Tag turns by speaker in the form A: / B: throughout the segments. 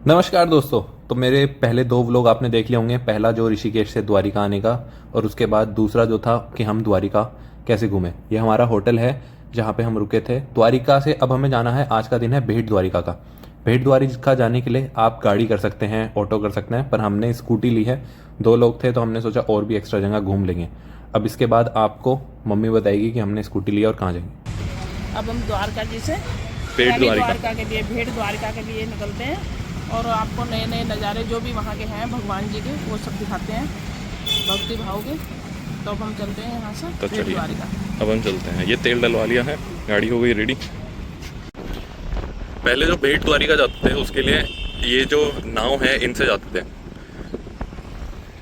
A: नमस्कार दोस्तों। तो मेरे पहले दो व्लॉग आपने देख लिए होंगे। पहला जो ऋषिकेश से द्वारिका आने का, और उसके बाद दूसरा जो था कि हम द्वारिका कैसे घूमे। ये हमारा होटल है जहाँ पे हम रुके थे। द्वारिका से अब हमें जाना है, आज का दिन है भेंट द्वारिका का। भेंट द्वारिका जाने के लिए आप गाड़ी कर सकते हैं, ऑटो कर सकते हैं, पर हमने स्कूटी ली है। दो लोग थे तो हमने सोचा और भी एक्स्ट्रा जगह घूम लेंगे। अब इसके बाद आपको मम्मी बताएगी कि हमने स्कूटी लिया और कहाँ जाएंगे।
B: अब हम द्वारका जी से
A: भेंट द्वारिका
B: द्वारका के लिए भेंट द्वारका के लिए निकलते हैं और आपको नए नए नज़ारे जो भी वहाँ के हैं भगवान जी के वो सब दिखाते हैं भक्ति भाव के। तो अब हम चलते हैं यहाँ से
A: तो
B: भेंट
A: चलिए
B: द्वारिका।
A: अब हम चलते हैं। ये तेल डलवा लिया है, गाड़ी हो गई रेडी। पहले जो भेंट द्वारिका जाते थे उसके लिए ये जो नाव है इनसे जाते थे।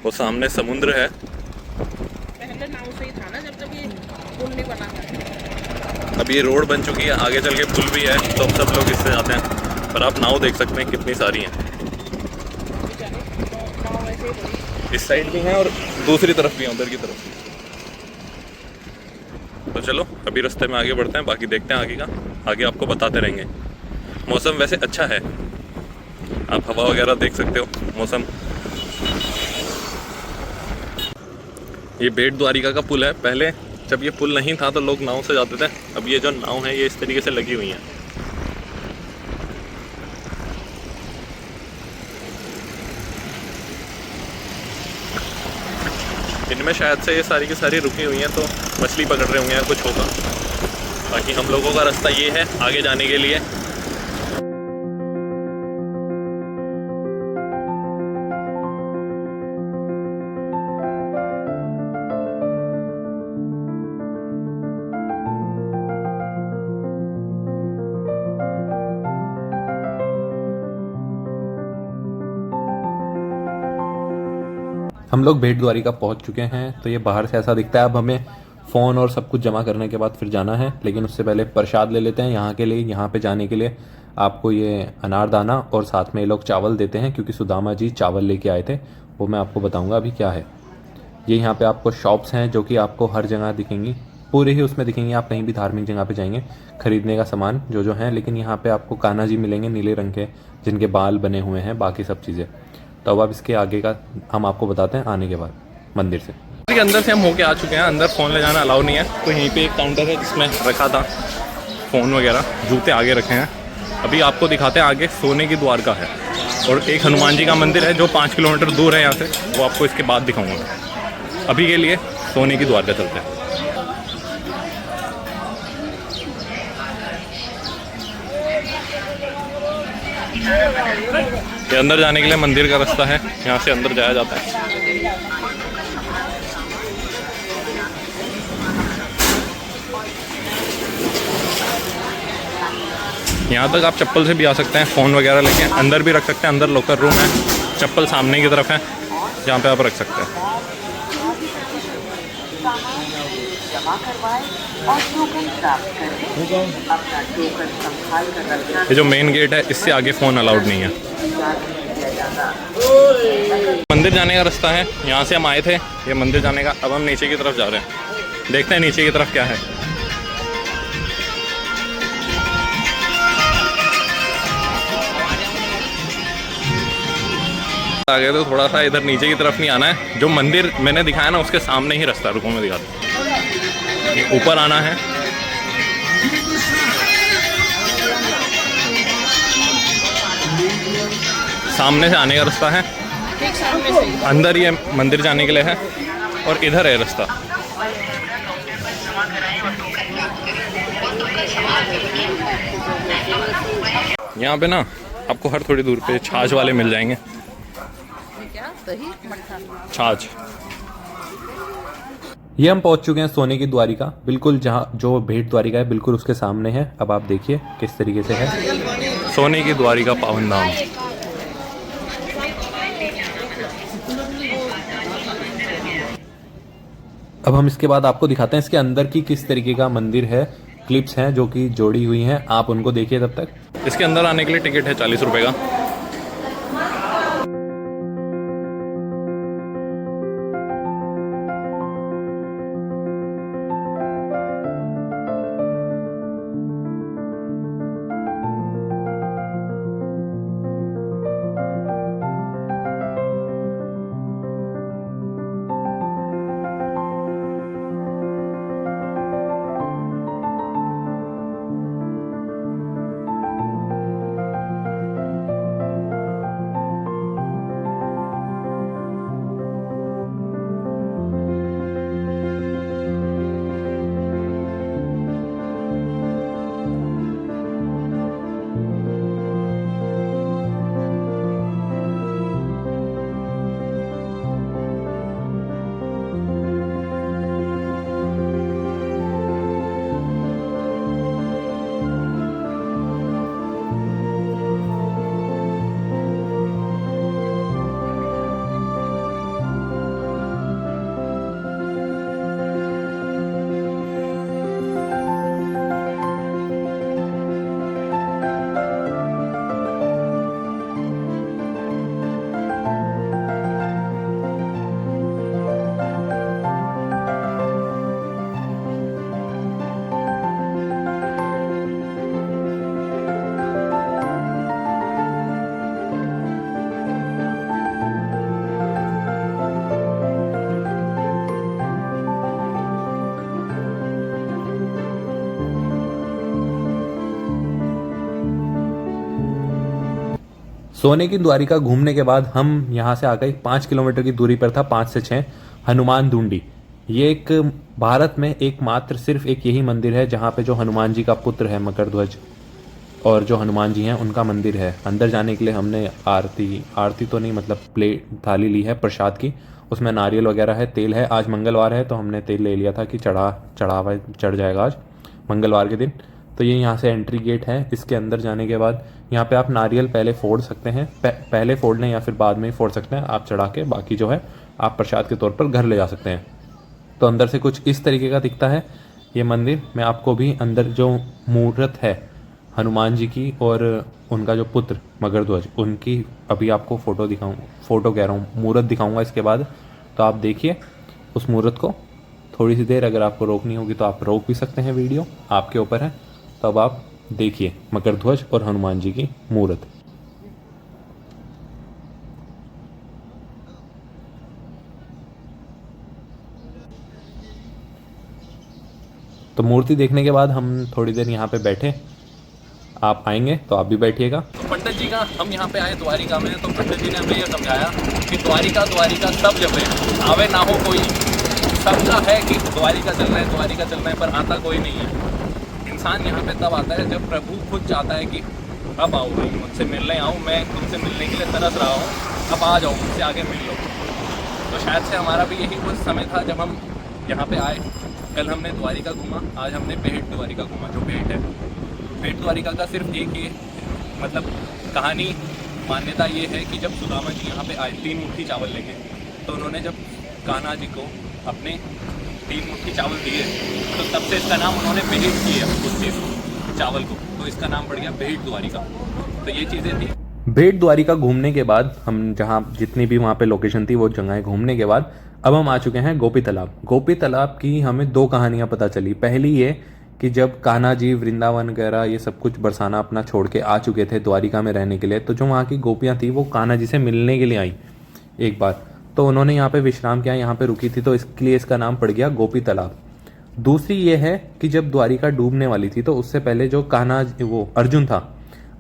A: वो सामने समुद्र है।
B: पहले नाव से ही था ना, जब तक ये पुल नहीं बना है।
A: अब ये रोड बन चुकी है, आगे चल के पुल भी है, तो अब सब लोग इससे जाते हैं। पर आप नाव देख सकते हैं कितनी सारी हैं।
B: नाव ऐसे ही बड़ी।
A: इस साइड भी हैं और दूसरी तरफ भी है, उधर की तरफ भी। तो चलो अभी रास्ते में आगे बढ़ते हैं, बाकी देखते हैं आगे का। आगे आपको बताते रहेंगे। मौसम वैसे अच्छा है, आप हवा वगैरह देख सकते हो। मौसम, ये भेंट द्वारिका का पुल है। पहले जब ये पुल नहीं था तो लोग नाव से जाते थे। अब ये जो नाव है ये इस तरीके से लगी हुई है। इनमें शायद से ये सारी की सारी रुकी हुई हैं, तो मछली पकड़ रहे होंगे या कुछ होगा। बाकी हम लोगों का रास्ता ये है आगे जाने के लिए। हम लोग भेंट द्वारिका पहुंच चुके हैं। तो ये बाहर से ऐसा दिखता है। अब हमें फ़ोन और सब कुछ जमा करने के बाद फिर जाना है, लेकिन उससे पहले प्रसाद ले लेते हैं यहाँ के लिए। यहाँ पे जाने के लिए आपको ये अनारदाना और साथ में ये लोग चावल देते हैं, क्योंकि सुदामा जी चावल लेके आए थे। वो मैं आपको बताऊँगा अभी क्या है। ये यहाँ पे आपको शॉप्स हैं जो कि आपको हर जगह दिखेंगी, पूरे ही उसमें दिखेंगी। आप कहीं भी धार्मिक जगह पे जाएंगे खरीदने का सामान जो जो है, लेकिन यहाँ पे आपको कान्हा जी मिलेंगे नीले रंग के, जिनके बाल बने हुए हैं, बाकी सब चीज़ें। तो अब इसके आगे का हम आपको बताते हैं आने के बाद मंदिर से। के अंदर से हम होके आ चुके हैं। अंदर फ़ोन ले जाना अलाउ नहीं है, तो यहीं पे एक काउंटर है जिसमें रखा था फ़ोन वगैरह। जूते आगे रखे हैं। अभी आपको दिखाते हैं आगे सोने की द्वारका है, और एक हनुमान जी का मंदिर है जो 5 किलोमीटर दूर है यहाँ से, वो आपको इसके बाद दिखाऊंगा। अभी के लिए सोने की द्वारका चलते हैं। ये अंदर जाने के लिए मंदिर का रास्ता है, यहाँ से अंदर जाया जाता है। यहाँ तक आप चप्पल से भी आ सकते हैं, फ़ोन वगैरह लेके अंदर भी रख सकते हैं। अंदर लॉकर रूम है, चप्पल सामने की तरफ है जहाँ पे आप रख सकते हैं। ये जो मेन गेट है इससे आगे फ़ोन अलाउड नहीं है। मंदिर जाने का रास्ता है, यहाँ से हम आए थे ये मंदिर जाने का। अब हम नीचे की तरफ जा रहे हैं, देखते हैं नीचे की तरफ क्या है। आ गए तो थोड़ा सा इधर नीचे की तरफ नहीं आना है। जो मंदिर मैंने दिखाया ना उसके सामने ही रास्ता, रुको मैं दिखाता हूँ। ऊपर आना है, सामने से आने का रास्ता है।
B: ठीक सामने से
A: अंदर ये मंदिर जाने के लिए है, और इधर है रास्ता। यहाँ पे ना आपको हर थोड़ी दूर पे छाछ वाले मिल जाएंगे।
B: दही मट्ठा
A: छाछ। ये हम पहुंच चुके हैं सोने की द्वारिका, बिल्कुल जहाँ जो भेंट द्वारिका है बिल्कुल उसके सामने है। अब आप देखिए किस तरीके से है सोने की द्वारिका पावन धाम। अब हम इसके बाद आपको दिखाते हैं इसके अंदर की किस तरीके का मंदिर है। क्लिप्स हैं जो कि जोड़ी हुई हैं, आप उनको देखिए तब तक। इसके अंदर आने के लिए टिकट है 40 रुपये का। सोने की द्वारिका घूमने के बाद हम यहाँ से आ गए 5 किलोमीटर की दूरी पर था, 5 से 6 हनुमान डूंडी। ये एक भारत में एकमात्र सिर्फ एक यही मंदिर है जहाँ पे जो हनुमान जी का पुत्र है मकरध्वज और जो हनुमान जी हैं उनका मंदिर है। अंदर जाने के लिए हमने आरती तो नहीं मतलब प्लेट थाली ली है प्रसाद की, उसमें नारियल वगैरह है, तेल है। आज मंगलवार है तो हमने तेल ले लिया था कि चढ़ावा चढ़ जाएगा आज मंगलवार के दिन। तो ये यहाँ से एंट्री गेट है। इसके अंदर जाने के बाद यहाँ पे आप नारियल पहले फोड़ सकते हैं, पहले फोड़ लें या फिर बाद में ही फोड़ सकते हैं आप चढ़ा के, बाकी जो है आप प्रसाद के तौर पर घर ले जा सकते हैं। तो अंदर से कुछ इस तरीके का दिखता है ये मंदिर। मैं आपको भी अंदर जो मूर्त है हनुमान जी की और उनका जो पुत्र मकरध्वज उनकी अभी आपको फ़ोटो कह रहा हूँ मूर्त दिखाऊंगा इसके बाद। तो आप देखिए उस मूर्त को थोड़ी सी देर, अगर आपको रोकनी होगी तो आप रोक भी सकते हैं, वीडियो आपके ऊपर है। तो अब आप देखिए मकरध्वज और हनुमान जी की मूर्त। तो मूर्ति देखने के बाद हम थोड़ी देर यहाँ पे बैठे, आप आएंगे तो आप भी बैठिएगा।
C: तो पंडित जी का हम यहाँ पे आए द्वारिका में, तो पंडित जी ने हमें ये समझाया कि द्वारिका सब जब है आवे ना हो कोई, सबका है कि द्वारिका चल रहा है पर आता कोई नहीं है। इंसान यहाँ पे तब आता है जब प्रभु खुद चाहता है कि अब आओ भाई मुझसे मिलने आओ, मैं तुमसे मिलने के लिए तरस रहा हूँ, अब आ जाओ मुझसे आगे मिल लो। तो शायद से हमारा भी यही कुछ समय था जब हम यहाँ पे आए। कल हमने द्वारिका घूमा, आज हमने भेंट द्वारिका घूमा। जो भेंट है, भेंट द्वारिका का सिर्फ एक ही मतलब कहानी मान्यता ये है कि जब सुदामा जी यहाँ पे आए 3 मुट्ठी चावल लेके, तो उन्होंने जब कान्हा जी को अपने 3 मुट्ठी चावल दिए तो तब से इसका नाम उन्होंने भेंट किया उस चीज़ चावल को, तो इसका नाम पड़ गया भेंट द्वारिका। तो ये चीज़ें थी।
A: भेंट द्वारिका घूमने के बाद हम जहाँ जितनी भी वहाँ पे लोकेशन थी वो जगहें घूमने के बाद अब हम आ चुके हैं गोपी तालाब। गोपी तालाब की हमें 2 कहानियाँ पता चली। पहली ये कि जब कान्हा जी वृंदावन वगैरह ये सब कुछ बरसाना अपना छोड़ के आ चुके थे द्वारिका में रहने के लिए, तो जो वहाँ की गोपियाँ थी वो कान्हा जी से मिलने के लिए आई एक बार, तो उन्होंने यहाँ पे विश्राम किया, यहाँ पे रुकी थी, तो इसके लिए इसका नाम पड़ गया गोपी तालाब। दूसरी ये है कि जब द्वारिका डूबने वाली थी तो उससे पहले जो कान्हा वो अर्जुन था,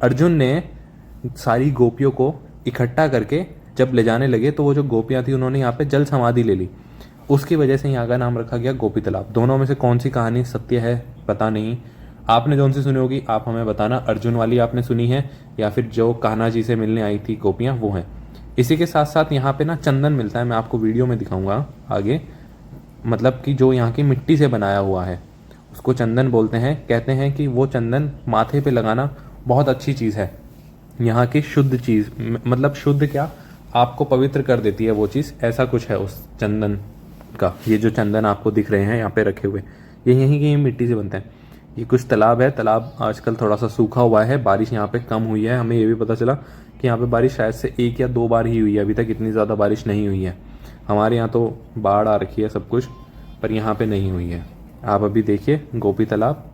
A: अर्जुन ने सारी गोपियों को इकट्ठा करके जब ले जाने लगे तो वो जो गोपियाँ थी उन्होंने यहाँ पे जल समाधि ले ली, उसकी वजह से यहाँ का नाम रखा गया गोपी तालाब। दोनों में से कौन सी कहानी सत्य है पता नहीं, आपने जो उनसे सुनी होगी आप हमें बताना। अर्जुन वाली आपने सुनी है या फिर जो कान्हा जी से मिलने आई थी गोपियाँ वो हैं। इसी के साथ साथ यहाँ पे ना चंदन मिलता है, मैं आपको वीडियो में दिखाऊंगा आगे, मतलब कि जो यहाँ की मिट्टी से बनाया हुआ है उसको चंदन बोलते हैं। कहते हैं कि वो चंदन माथे पे लगाना बहुत अच्छी चीज़ है, यहाँ की शुद्ध चीज़, मतलब शुद्ध क्या आपको पवित्र कर देती है वो चीज़, ऐसा कुछ है उस चंदन का। ये जो चंदन आपको दिख रहे हैं यहाँ पे रखे हुए, ये यहीं की मिट्टी से बनते हैं। ये कुछ तालाब है, तालाब आजकल थोड़ा सा सूखा हुआ है, बारिश यहाँ पे कम हुई है। हमें ये भी पता चला कि यहाँ पे बारिश शायद से 1 या 2 बार ही हुई है, अभी तक इतनी ज़्यादा बारिश नहीं हुई है। हमारे यहाँ तो बाढ़ आ रखी है सब कुछ, पर यहाँ पे नहीं हुई है। आप अभी देखिए गोपी तालाब।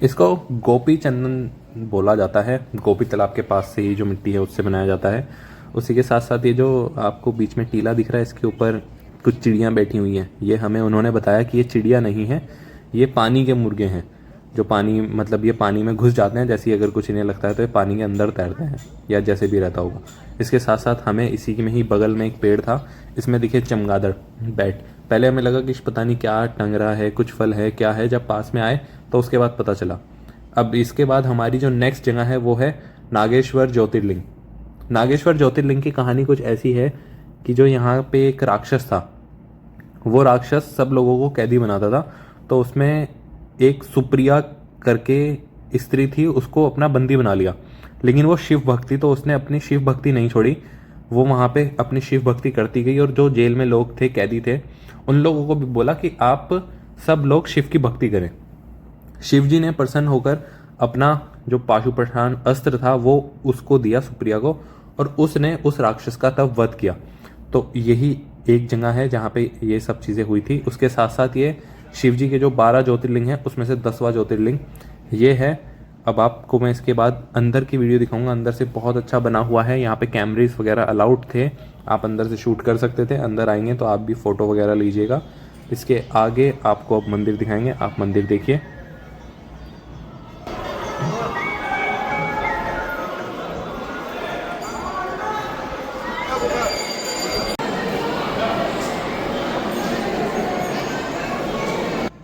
A: इसको गोपी चंदन बोला जाता है, गोपी तालाब के पास से ही जो मिट्टी है उससे बनाया जाता है। उसी के साथ साथ ये जो आपको बीच में टीला दिख रहा है इसके ऊपर कुछ चिड़ियाँ बैठी हुई हैं। ये हमें उन्होंने बताया कि ये चिड़िया नहीं है, ये पानी के मुर्गे हैं, जो पानी मतलब ये पानी में घुस जाते हैं, जैसे अगर कुछ इन्हें लगता है तो ये पानी के अंदर तैरते हैं या जैसे भी रहता होगा। इसके साथ साथ हमें इसी में ही बगल में एक पेड़ था, इसमें दिखे चमगादड़ बैट। पहले हमें लगा कि पता नहीं क्या टंग रहा है, कुछ फल है क्या है, जब पास में आए तो उसके बाद पता चला। अब इसके बाद हमारी जो नेक्स्ट जगह है वो है नागेश्वर ज्योतिर्लिंग। नागेश्वर ज्योतिर्लिंग की कहानी कुछ ऐसी है कि जो यहाँ पे एक राक्षस था, वो राक्षस सब लोगों को कैदी बनाता था। तो उसमें एक सुप्रिया करके स्त्री थी, उसको अपना बंदी बना लिया, लेकिन वो शिव भक्त थी तो उसने अपनी शिव भक्ति नहीं छोड़ी। वो वहाँ पे अपनी शिव भक्ति करती गई और जो जेल में लोग थे, कैदी थे, उन लोगों को भी बोला कि आप सब लोग शिव की भक्ति करें। शिव जी ने प्रसन्न होकर अपना जो पाशुपठान अस्त्र था वो उसको दिया सुप्रिया को, और उसने उस राक्षस का तब वध किया। तो यही एक जगह है जहाँ पे ये सब चीज़ें हुई थी। उसके साथ साथ ये शिव जी के जो 12 ज्योतिर्लिंग हैं उसमें से 10वां ज्योतिर्लिंग ये है। अब आपको मैं इसके बाद अंदर की वीडियो दिखाऊंगा। अंदर से बहुत अच्छा बना हुआ है, यहाँ पे कैमरेज वगैरह अलाउड थे आप अंदर से शूट कर सकते थे। अंदर आएंगे तो आप भी फ़ोटो वगैरह लीजिएगा। इसके आगे आपको अब मंदिर दिखाएंगे, आप मंदिर देखिए।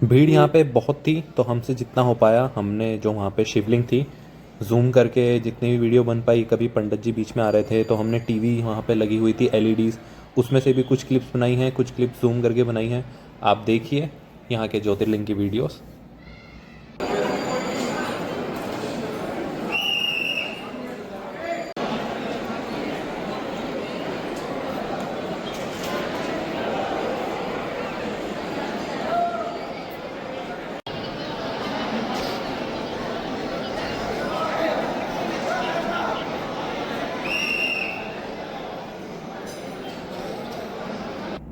A: भीड़ यहाँ पे बहुत थी, तो हमसे जितना हो पाया हमने जो वहाँ पे शिवलिंग थी जूम करके जितनी भी वीडियो बन पाई। कभी पंडित जी बीच में आ रहे थे तो हमने टीवी वहाँ पे लगी हुई थी एलईडीज़, उसमें से भी कुछ क्लिप्स बनाई हैं, कुछ क्लिप्स जूम करके बनाई हैं। आप देखिए यहाँ के ज्योतिर्लिंग की वीडियोस।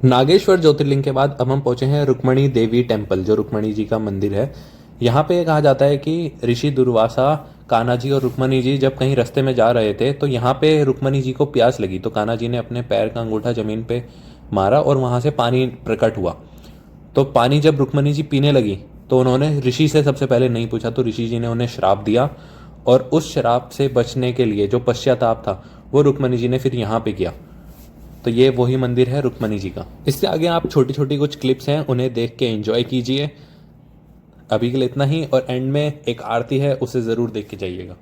A: नागेश्वर ज्योतिर्लिंग के बाद अब हम पहुंचे हैं रुक्मणी देवी टेम्पल, जो रुक्मणी जी का मंदिर है। यहाँ पे कहा जाता है कि ऋषि दुर्वासा, कान्हा जी और रुक्मणी जी जब कहीं रास्ते में जा रहे थे तो यहाँ पे रुक्मणी जी को प्यास लगी, तो कान्हा जी ने अपने पैर का अंगूठा जमीन पे मारा और वहाँ से पानी प्रकट हुआ। तो पानी जब रुक्मणी जी पीने लगी तो उन्होंने ऋषि से सबसे पहले नहीं पूछा, तो ऋषि जी ने उन्हें श्राप दिया और उस श्राप से बचने के लिए जो पश्चाताप था वो रुक्मणी जी ने फिर यहाँ पे किया। तो ये वही मंदिर है रुक्मणी जी का। इससे आगे आप छोटी छोटी कुछ क्लिप्स हैं, उन्हें देख के एंजॉय कीजिए। अभी के लिए इतना ही, और एंड में एक आरती है, उसे ज़रूर देख के जाइएगा।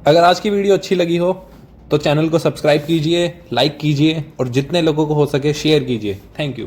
A: अगर आज की वीडियो अच्छी लगी हो तो चैनल को सब्सक्राइब कीजिए, लाइक कीजिए और जितने लोगों को हो सके शेयर कीजिए। Thank you.